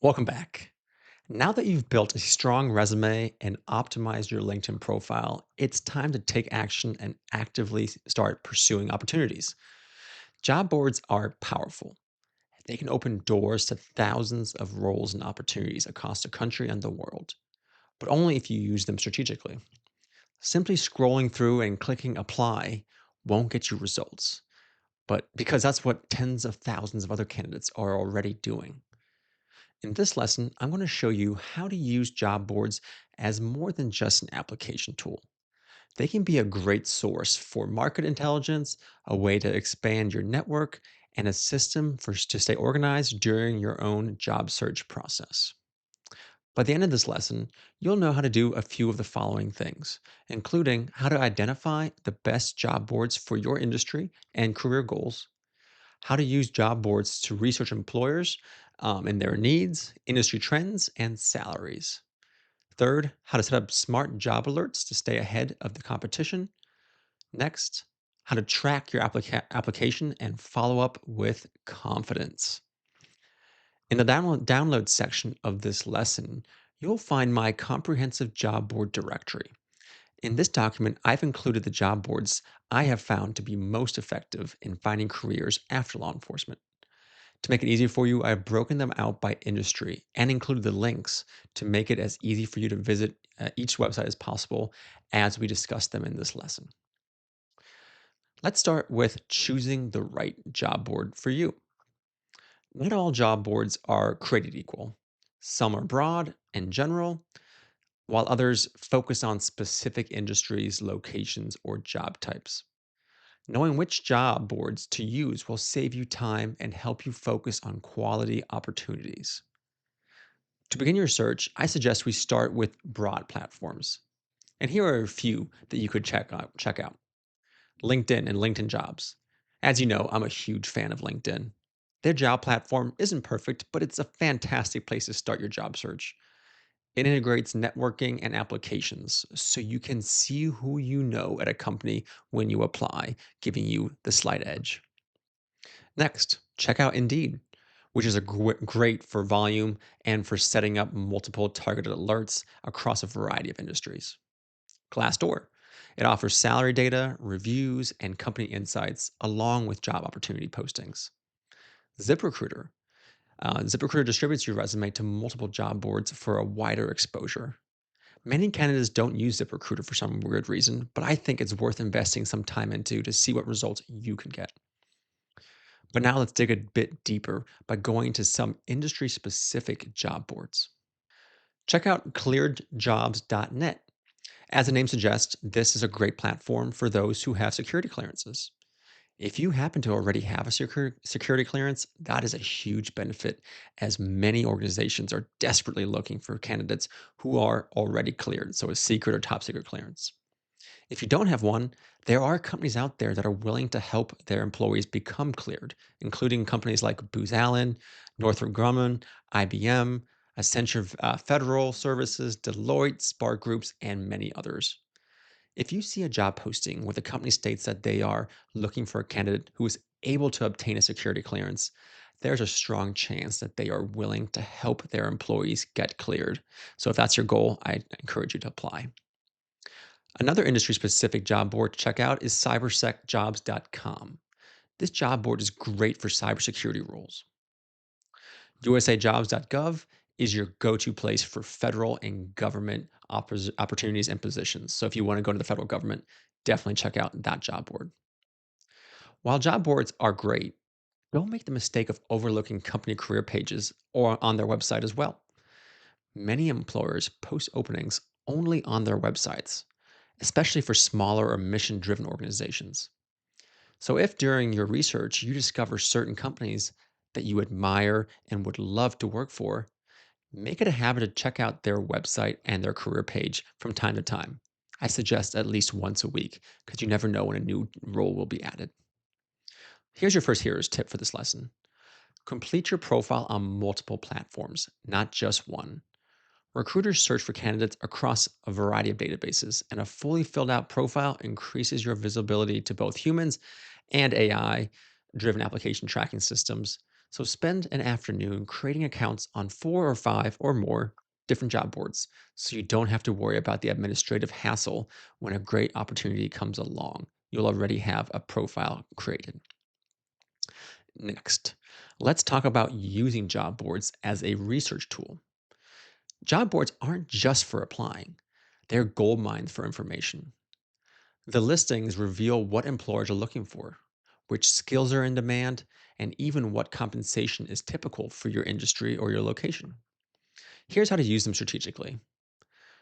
Welcome back. Now that you've built a strong resume and optimized your LinkedIn profile, it's time to take action and actively start pursuing opportunities. Job boards are powerful. They can open doors to thousands of roles and opportunities across the country and the world, but only if you use them strategically. Simply scrolling through and clicking apply won't get you results, but because that's what tens of thousands of other candidates are already doing. In this lesson, I'm going to show you how to use job boards as more than just an application tool. They can be a great source for market intelligence, a way to expand your network, and a system to stay organized during your own job search process. By the end of this lesson, you'll know how to do a few of the following things, including how to identify the best job boards for your industry and career goals, how to use job boards to research employers and their needs, industry trends, and salaries. Third, how to set up smart job alerts to stay ahead of the competition. Next, how to track your application and follow up with confidence. In the download section of this lesson, you'll find my comprehensive job board directory. In this document, I've included the job boards I have found to be most effective in finding careers after law enforcement. To make it easier for you, I've broken them out by industry and included the links to make it as easy for you to visit each website as possible as we discuss them in this lesson. Let's start with choosing the right job board for you. Not all job boards are created equal. Some are broad and general, while others focus on specific industries, locations, or job types. Knowing which job boards to use will save you time and help you focus on quality opportunities. To begin your search, I suggest we start with broad platforms. And here are a few that you could check out. LinkedIn and LinkedIn Jobs. As you know, I'm a huge fan of LinkedIn. Their job platform isn't perfect, but it's a fantastic place to start your job search. It integrates networking and applications so you can see who you know at a company when you apply, giving you the slight edge. Next, check out Indeed, which is great for volume and for setting up multiple targeted alerts across a variety of industries. Glassdoor. It offers salary data, reviews, and company insights along with job opportunity postings. ZipRecruiter. ZipRecruiter distributes your resume to multiple job boards for a wider exposure. Many candidates don't use ZipRecruiter for some weird reason, but I think it's worth investing some time into to see what results you can get. But now let's dig a bit deeper by going to some industry specific job boards. Check out clearedjobs.net. As the name suggests, this is a great platform for those who have security clearances. If you happen to already have a security clearance, that is a huge benefit, as many organizations are desperately looking for candidates who are already cleared, so a secret or top secret clearance. If you don't have one, there are companies out there that are willing to help their employees become cleared, including companies like Booz Allen, Northrop Grumman, IBM, Accenture Federal Services, Deloitte, Spark Groups, and many others. If you see a job posting where the company states that they are looking for a candidate who is able to obtain a security clearance, there's a strong chance that they are willing to help their employees get cleared. So if that's your goal, I encourage you to apply. Another industry specific job board to check out is cybersecjobs.com. This job board is great for cybersecurity roles. usajobs.gov is your go to place for federal and government opportunities and positions. So if you want to go to the federal government, definitely check out that job board. While job boards are great, don't make the mistake of overlooking company career pages or on their website as well. Many employers post openings only on their websites, especially for smaller or mission driven organizations. So, if during your research you discover certain companies that you admire and would love to work for, make it a habit to check out their website and their career page from time to time. I suggest at least once a week because you never know when a new role will be added. Here's your first hero's tip for this lesson: complete your profile on multiple platforms, not just one. Recruiters search for candidates across a variety of databases, and a fully filled out profile increases your visibility to both humans and AI driven application tracking systems. So spend an afternoon creating accounts on 4 or 5 or more different job boards so you don't have to worry about the administrative hassle when a great opportunity comes along. You'll already have a profile created. Next, let's talk about using job boards as a research tool. Job boards aren't just for applying, they're gold mines for information. The listings reveal what employers are looking for, which skills are in demand, and even what compensation is typical for your industry or your location. Here's how to use them strategically.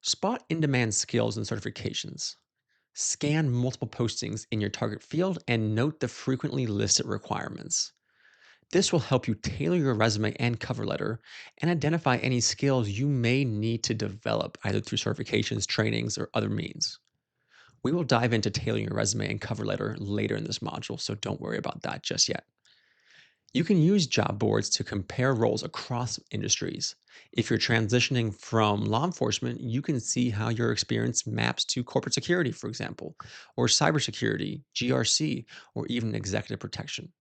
Spot in demand skills and certifications. Scan multiple postings in your target field and note the frequently listed requirements. This will help you tailor your resume and cover letter and identify any skills you may need to develop either through certifications, trainings, or other means. We will dive into tailoring your resume and cover letter later in this module, so don't worry about that just yet. You can use job boards to compare roles across industries. If you're transitioning from law enforcement, you can see how your experience maps to corporate security, for example, or cybersecurity, GRC, or even executive protection.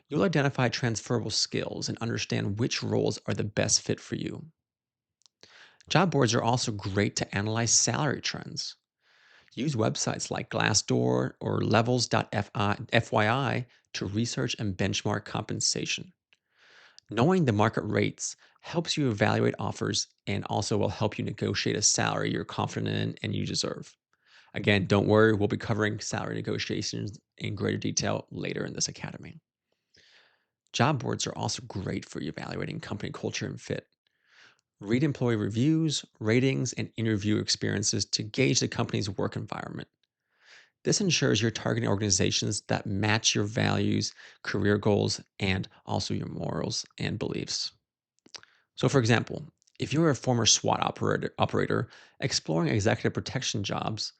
You'll identify transferable skills and understand which roles are the best fit for you. Job boards are also great to analyze salary trends. Use websites like Glassdoor or levels.fyi to research and benchmark compensation. Knowing the market rates helps you evaluate offers and also will help you negotiate a salary you're confident in and you deserve. Again, don't worry, we'll be covering salary negotiations in greater detail later in this academy. Job boards are also great for evaluating company culture and fit. Read employee reviews, ratings, and interview experiences to gauge the company's work environment. This ensures you're targeting organizations that match your values, career goals, and also your morals and beliefs. So, for example, if you're a former SWAT operator exploring executive protection jobs,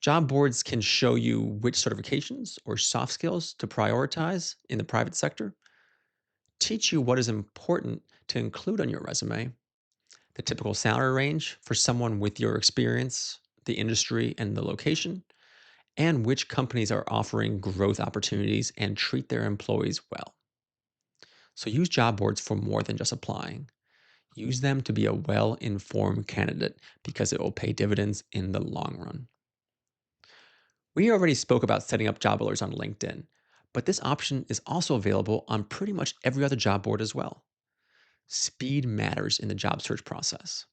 job boards can show you which certifications or soft skills to prioritize in the private sector, teach you what is important to include on your resume, the typical salary range for someone with your experience, the industry, and the location, and which companies are offering growth opportunities and treat their employees well. So use job boards for more than just applying. Use them to be a well informed candidate because it will pay dividends in the long run. We already spoke about setting up job alerts on LinkedIn, but this option is also available on pretty much every other job board as well. Speed matters in the job search process.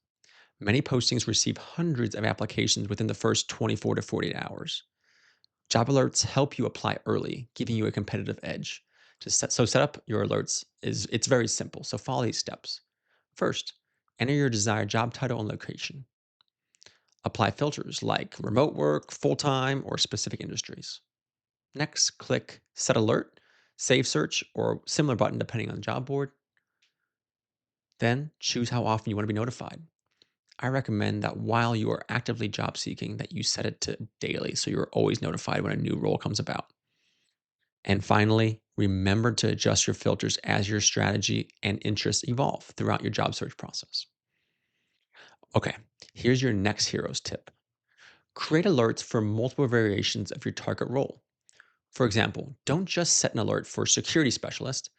Many postings receive hundreds of applications within the first 24 to 48 hours. Job alerts help you apply early, giving you a competitive edge. So set up your alerts is it's very simple. So follow these steps. First, enter your desired job title and location. Apply filters like remote work, full-time, or specific industries. Next, click set alert, save search, or similar button depending on the job board. Then choose how often you want to be notified. I recommend that while you are actively job seeking that you set it to daily so you're always notified when a new role comes about. And finally, remember to adjust your filters as your strategy and interests evolve throughout your job search process. Okay, here's your next hero's tip. Create alerts for multiple variations of your target role. For example, don't just set an alert for security specialist,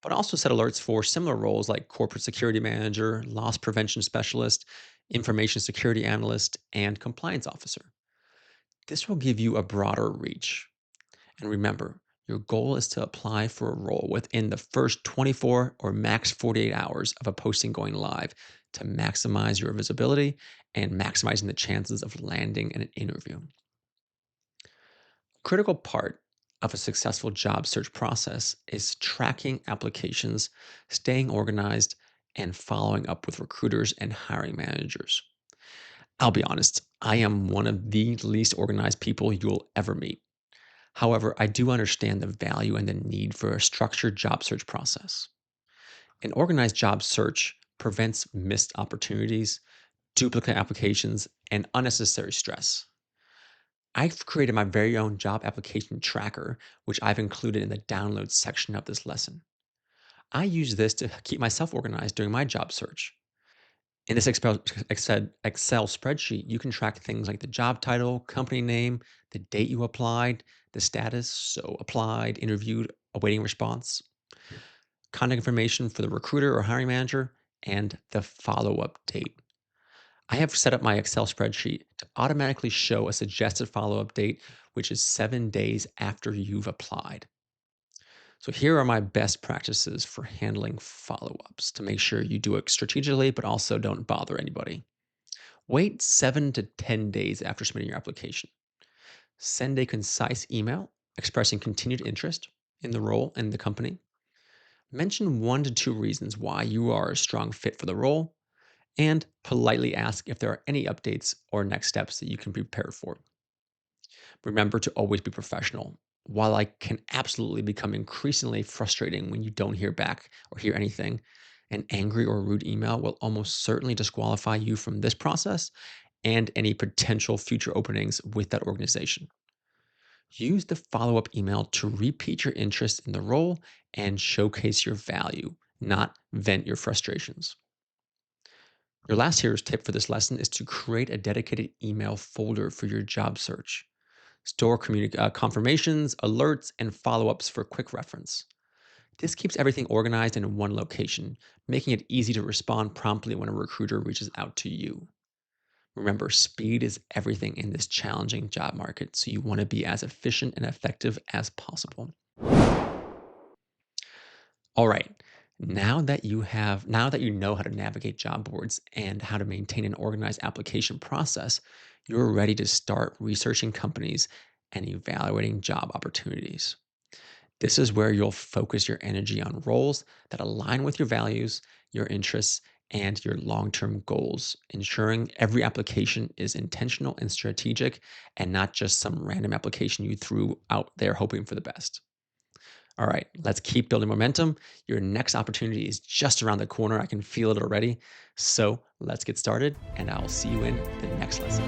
but also set alerts for similar roles like corporate security manager, loss prevention specialist, information security analyst, and compliance officer. This will give you a broader reach. And remember, your goal is to apply for a role within the first 24 or max 48 hours of a posting going live to maximize your visibility and maximizing the chances of landing an interview. Critical part of a successful job search process is tracking applications, staying organized, and following up with recruiters and hiring managers. I'll be honest, I am one of the least organized people you'll ever meet. However, I do understand the value and the need for a structured job search process. An organized job search prevents missed opportunities, duplicate applications, and unnecessary stress. I've created my very own job application tracker, which I've included in the download section of this lesson. I use this to keep myself organized during my job search. In this Excel spreadsheet, you can track things like the job title, company name, the date you applied, the status, so applied, interviewed, awaiting response. contact information for the recruiter or hiring manager, and the follow up date. I have set up my Excel spreadsheet to automatically show a suggested follow up date, which is 7 days after you've applied. So, here are my best practices for handling follow ups to make sure you do it strategically, but also don't bother anybody. Wait 7 to 10 days after submitting your application. Send a concise email expressing continued interest in the role and the company. Mention 1 to 2 reasons why you are a strong fit for the role, and politely ask if there are any updates or next steps that you can prepare for. Remember to always be professional. While I can absolutely become increasingly frustrating when you don't hear back or hear anything, an angry or rude email will almost certainly disqualify you from this process and any potential future openings with that organization. Use the follow up email to repeat your interest in the role and showcase your value, not vent your frustrations. Your last hero's tip for this lesson is to create a dedicated email folder for your job search. Store confirmations, alerts, and follow ups for quick reference. This keeps everything organized in one location, making it easy to respond promptly when a recruiter reaches out to you. Remember, speed is everything in this challenging job market, so you want to be as efficient and effective as possible. All right. Now that you know how to navigate job boards and how to maintain an organized application process, you're ready to start researching companies and evaluating job opportunities. This is where you'll focus your energy on roles that align with your values, your interests, and your long term goals, ensuring every application is intentional and strategic and not just some random application you threw out there hoping for the best. All right, let's keep building momentum. Your next opportunity is just around the corner. I can feel it already. So let's get started, and I'll see you in the next lesson.